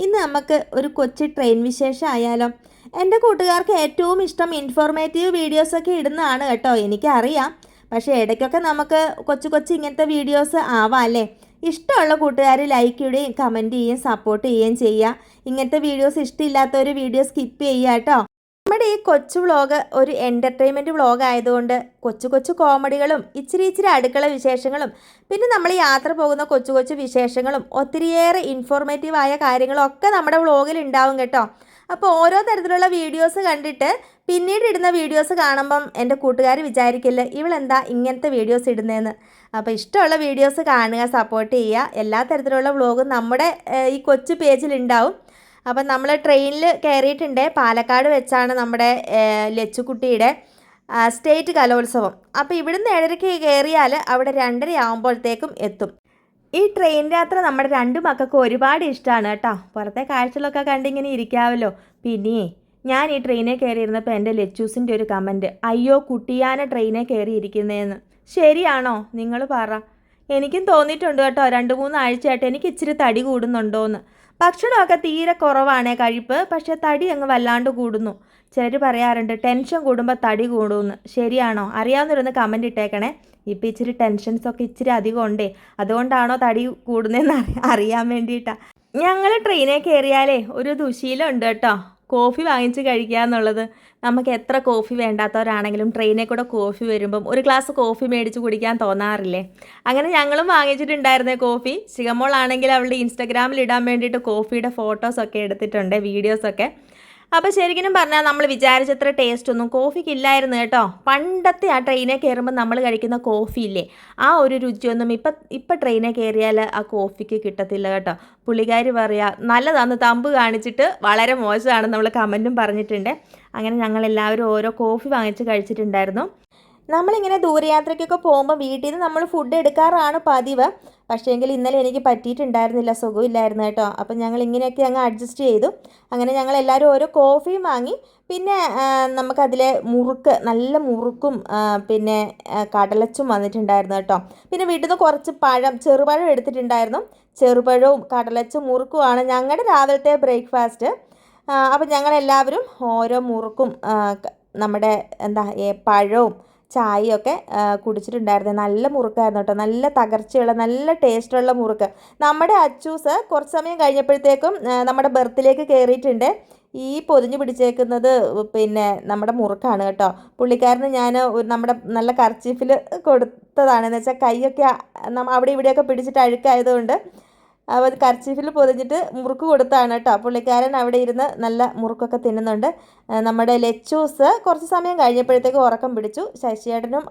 ഇന്ന് നമുക്ക് ഒരു കൊച്ചു ട്രെയിൻ വിശേഷം ആയാലോ. എൻ്റെ കൂട്ടുകാർക്ക് ഏറ്റവും ഇഷ്ടം ഇൻഫോർമേറ്റീവ് വീഡിയോസൊക്കെ ഇടുന്നതാണ് കേട്ടോ, എനിക്കറിയാം. പക്ഷേ ഇടയ്ക്കൊക്കെ നമുക്ക് കൊച്ചു കൊച്ചു ഇങ്ങനത്തെ വീഡിയോസ് ആവാം അല്ലേ. ഇഷ്ടമുള്ള കൂട്ടുകാർ ലൈക്ക് ഇടുകയും കമൻറ്റ് ചെയ്യുകയും സപ്പോർട്ട് ചെയ്യുകയും ചെയ്യുക. ഇങ്ങനത്തെ വീഡിയോസ് ഇഷ്ടമില്ലാത്തവർ വീഡിയോ സ്കിപ്പ് ചെയ്യുക കേട്ടോ. നമ്മുടെ ഈ കൊച്ചു വ്ളോഗ് ഒരു എൻ്റർടൈൻമെൻറ്റ് വ്ളോഗ് ആയതുകൊണ്ട് കൊച്ചു കൊച്ചു കോമഡികളും ഇച്ചിരി അടുക്കള വിശേഷങ്ങളും പിന്നെ നമ്മൾ യാത്ര പോകുന്ന കൊച്ചു കൊച്ചു വിശേഷങ്ങളും ഒത്തിരിയേറെ ഇൻഫോർമേറ്റീവായ കാര്യങ്ങളൊക്കെ നമ്മുടെ വ്ളോഗിൽ ഉണ്ടാവും കേട്ടോ. അപ്പോൾ ഓരോ തരത്തിലുള്ള വീഡിയോസ് കണ്ടിട്ട് പിന്നീട് ഇടുന്ന വീഡിയോസ് കാണുമ്പം എൻ്റെ കൂട്ടുകാർ വിചാരിക്കില്ല ഇവളെന്താ ഇങ്ങനത്തെ വീഡിയോസ് ഇടുന്നതെന്ന്. അപ്പോൾ ഇഷ്ടമുള്ള വീഡിയോസ് കാണുക, സപ്പോർട്ട് ചെയ്യുക. എല്ലാ തരത്തിലുള്ള വ്ളോഗും നമ്മുടെ ഈ കൊച്ചു പേജിലുണ്ടാവും. അപ്പം നമ്മൾ ട്രെയിനിൽ കയറിയിട്ടുണ്ട്. പാലക്കാട് വെച്ചാണ് നമ്മുടെ ലച്ചുക്കുട്ടിയുടെ സ്റ്റേറ്റ് കലോത്സവം. അപ്പോൾ ഇവിടുന്ന് 7:30 കയറിയാൽ അവിടെ 2:30 ആകുമ്പോഴത്തേക്കും എത്തും. ഈ ട്രെയിൻ യാത്ര നമ്മുടെ രണ്ട് മക്കൾക്കും ഒരുപാട് ഇഷ്ടമാണ് കേട്ടോ. പുറത്തെ കാഴ്ചകളൊക്കെ കണ്ടിങ്ങനെ ഇരിക്കാമല്ലോ. പിന്നെ ഞാൻ ഈ ട്രെയിനിൽ കയറിയിരുന്നപ്പോൾ എൻ്റെ ലച്ചൂസിൻ്റെ ഒരു കമൻറ്റ്, അയ്യോ കുട്ടിയാന ട്രെയിനിൽ കയറിയിരിക്കുന്നതെന്ന്. ശരിയാണോ നിങ്ങൾ പറ. എനിക്കും തോന്നിയിട്ടുണ്ട് കേട്ടോ, 2-3 ആഴ്ചയായിട്ട് എനിക്ക് ഇച്ചിരി തടി കൂടുന്നുണ്ടോയെന്ന്. ഭക്ഷണമൊക്കെ തീരെ കുറവാണേ കഴിപ്പ്, പക്ഷേ തടി അങ്ങ് വല്ലാണ്ട് കൂടുന്നു. ചിലർ പറയാറുണ്ട് ടെൻഷൻ കൂടുമ്പോൾ തടി കൂടുമെന്ന്. ശരിയാണോ? അറിയാവുന്നവരൊന്ന് കമൻറ്റ് ഇട്ടേക്കണേ. ഇപ്പം ഇച്ചിരി ടെൻഷൻസൊക്കെ ഇച്ചിരി അധികം ഉണ്ടേ, അതുകൊണ്ടാണോ തടി കൂടുന്നതെന്ന് അറിയാൻ വേണ്ടിയിട്ടാണ്. ഞങ്ങൾ ട്രെയിനിൽ കയറിയാലേ ഒരു ദുശീലം ഉണ്ട് കേട്ടോ, കോഫി വാങ്ങിച്ച് കഴിക്കുക എന്നുള്ളത്. നമുക്ക് എത്ര കോഫി വേണ്ടാത്തവരാണെങ്കിലും ട്രെയിനിൽ കൂടെ കോഫി വരുമ്പം ഒരു ഗ്ലാസ് കോഫി മേടിച്ച് കുടിക്കാൻ തോന്നാറില്ലേ? അങ്ങനെ ഞങ്ങളും വാങ്ങിച്ചിട്ടുണ്ടായിരുന്നേ കോഫി. ശിഖമോളാണെങ്കിൽ അവളുടെ ഇൻസ്റ്റഗ്രാമിൽ ഇടാൻ വേണ്ടിയിട്ട് കോഫിയുടെ ഫോട്ടോസൊക്കെ എടുത്തിട്ടുണ്ട്, വീഡിയോസൊക്കെ. അപ്പോൾ ശരിക്കും പറഞ്ഞാൽ നമ്മൾ വിചാരിച്ചത്ര ടേസ്റ്റ് ഒന്നും കോഫിക്ക് ഇല്ലായിരുന്നു കേട്ടോ. പണ്ടത്തെ ആ ട്രെയിനിൽ കയറുമ്പോൾ നമ്മൾ കഴിക്കുന്ന കോഫി ഇല്ലേ, ആ ഒരു രുചിയൊന്നും ഇപ്പം ട്രെയിനിൽ കയറിയാൽ ആ കോഫിക്ക് കിട്ടത്തില്ല കേട്ടോ. പുള്ളിക്കാരി പറയുക നല്ലതാന്ന് തമ്പ് കാണിച്ചിട്ട് വളരെ മോശമാണെന്ന് നമ്മൾ കമൻറ്റും പറഞ്ഞിട്ടുണ്ട്. അങ്ങനെ ഞങ്ങളെല്ലാവരും ഓരോ കോഫി വാങ്ങിച്ച് കഴിച്ചിട്ടുണ്ടായിരുന്നു. നമ്മളിങ്ങനെ ദൂരയാത്രയ്ക്കൊക്കെ പോകുമ്പോൾ വീട്ടിൽ നിന്ന് നമ്മൾ ഫുഡ് എടുക്കാറാണ് പതിവ്. പക്ഷേങ്കിൽ ഇന്നലെ എനിക്ക് പറ്റിയിട്ടുണ്ടായിരുന്നില്ല, സുഖമില്ലായിരുന്നു കേട്ടോ. അപ്പം ഞങ്ങൾ ഇങ്ങനെയൊക്കെ അങ്ങ് അഡ്ജസ്റ്റ് ചെയ്തു. അങ്ങനെ ഞങ്ങളെല്ലാവരും ഓരോ കോഫിയും വാങ്ങി. പിന്നെ നമുക്കതിലെ മുറുക്ക്, നല്ല മുറുക്കും പിന്നെ കടലച്ചും വന്നിട്ടുണ്ടായിരുന്നു കേട്ടോ. പിന്നെ വീട്ടിൽ നിന്ന് കുറച്ച് ചെറുപഴം എടുത്തിട്ടുണ്ടായിരുന്നു. ചെറുപഴവും കടലച്ചും മുറുക്കുമാണ് ഞങ്ങളുടെ രാവിലത്തെ ബ്രേക്ക്ഫാസ്റ്റ്. അപ്പം ഞങ്ങളെല്ലാവരും ഓരോ മുറുക്കും നമ്മുടെ പഴവും ചായയൊക്കെ കുടിച്ചിട്ടുണ്ടായിരുന്നു. നല്ല മുറുക്കായിരുന്നു കേട്ടോ, നല്ല തകർച്ചയുള്ള നല്ല ടേസ്റ്റുള്ള മുറുക്ക്. നമ്മുടെ അച്ചൂസ് കുറച്ച് സമയം കഴിഞ്ഞപ്പോഴത്തേക്കും നമ്മുടെ ബർത്തിലേക്ക് കയറിയിട്ടുണ്ട്. ഈ പൊതിഞ്ഞ് പിടിച്ചേക്കുന്നത് പിന്നെ നമ്മുടെ മുറുക്കാണ് കേട്ടോ. പുള്ളിക്കാരന് ഞാൻ നമ്മുടെ നല്ല കർച്ചീഫിൽ കൊടുത്തതാണെന്ന് വെച്ചാൽ കൈയൊക്കെ അവിടെ ഇവിടെയൊക്കെ പിടിച്ചിട്ട് അഴുക്കായതുകൊണ്ട് അപ്പോൾ കർച്ചീഫിൽ പൊതിഞ്ഞിട്ട് മുറുക്ക് കൊടുത്താണ് കേട്ടോ. പുള്ളിക്കാരൻ അവിടെ ഇരുന്ന് നല്ല മുറുക്കൊക്കെ തിന്നുന്നുണ്ട്. നമ്മുടെ ലച്ചൂസ് കുറച്ച് സമയം കഴിഞ്ഞപ്പോഴത്തേക്ക് ഉറക്കം പിടിച്ചു. ശശിയേട്ടനും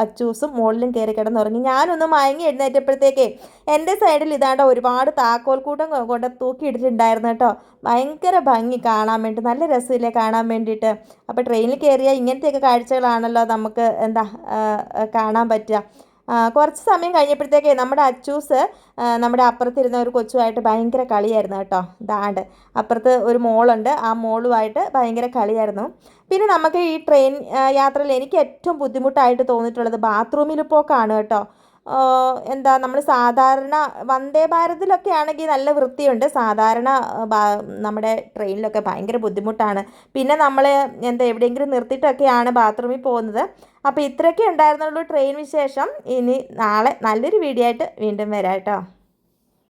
അച്ചൂസും മുകളിലും കയറി കിടന്നുറങ്ങി. ഞാനൊന്ന് മയങ്ങി എഴുന്നേറ്റപ്പോഴത്തേക്കേ എൻ്റെ സൈഡിൽ ഇതാണ്ട് ഒരുപാട് താക്കോൽക്കൂട്ടം കൊണ്ട് തൂക്കിയിട്ടിട്ടുണ്ടായിരുന്നു കേട്ടോ. ഭയങ്കര ഭംഗി കാണാൻ വേണ്ടി, നല്ല രസമില്ലേ കാണാൻ വേണ്ടിയിട്ട്. അപ്പോൾ ട്രെയിനിൽ കയറിയാൽ ഇങ്ങനത്തെയൊക്കെ കാഴ്ചകളാണല്ലോ നമുക്ക് കാണാൻ പറ്റുക. കുറച്ച് സമയം കഴിഞ്ഞപ്പോഴത്തേക്കേ നമ്മുടെ അച്ചൂസ് നമ്മുടെ അപ്പുറത്തിരുന്ന ഒരു കൊച്ചുമായിട്ട് ഭയങ്കര കളിയായിരുന്നു കേട്ടോ. ഇതാണ്ട് അപ്പുറത്ത് ഒരു മോളുണ്ട്, ആ മോളുമായിട്ട് ഭയങ്കര കളിയായിരുന്നു. പിന്നെ നമുക്ക് ഈ ട്രെയിൻ യാത്രയിൽ എനിക്ക് ഏറ്റവും ബുദ്ധിമുട്ടായിട്ട് തോന്നിയിട്ടുള്ളത് ബാത്റൂമിൽ പോക്കാണ് കേട്ടോ. നമ്മൾ സാധാരണ വന്ദേ ഭാരതിലൊക്കെ ആണെങ്കിൽ നല്ല വൃത്തിയുണ്ട്, സാധാരണ നമ്മുടെ ട്രെയിനിലൊക്കെ ഭയങ്കര ബുദ്ധിമുട്ടാണ്. പിന്നെ നമ്മൾ എവിടെയെങ്കിലും നിർത്തിയിട്ടൊക്കെയാണ് ബാത്റൂമിൽ പോകുന്നത്. അപ്പോൾ ഇത്രയൊക്കെ ഉണ്ടായിരുന്നുള്ളൂ ട്രെയിൻ വിശേഷം. ഇനി നാളെ നല്ലൊരു വീഡിയോ ആയിട്ട് വീണ്ടും വരാം കേട്ടോ.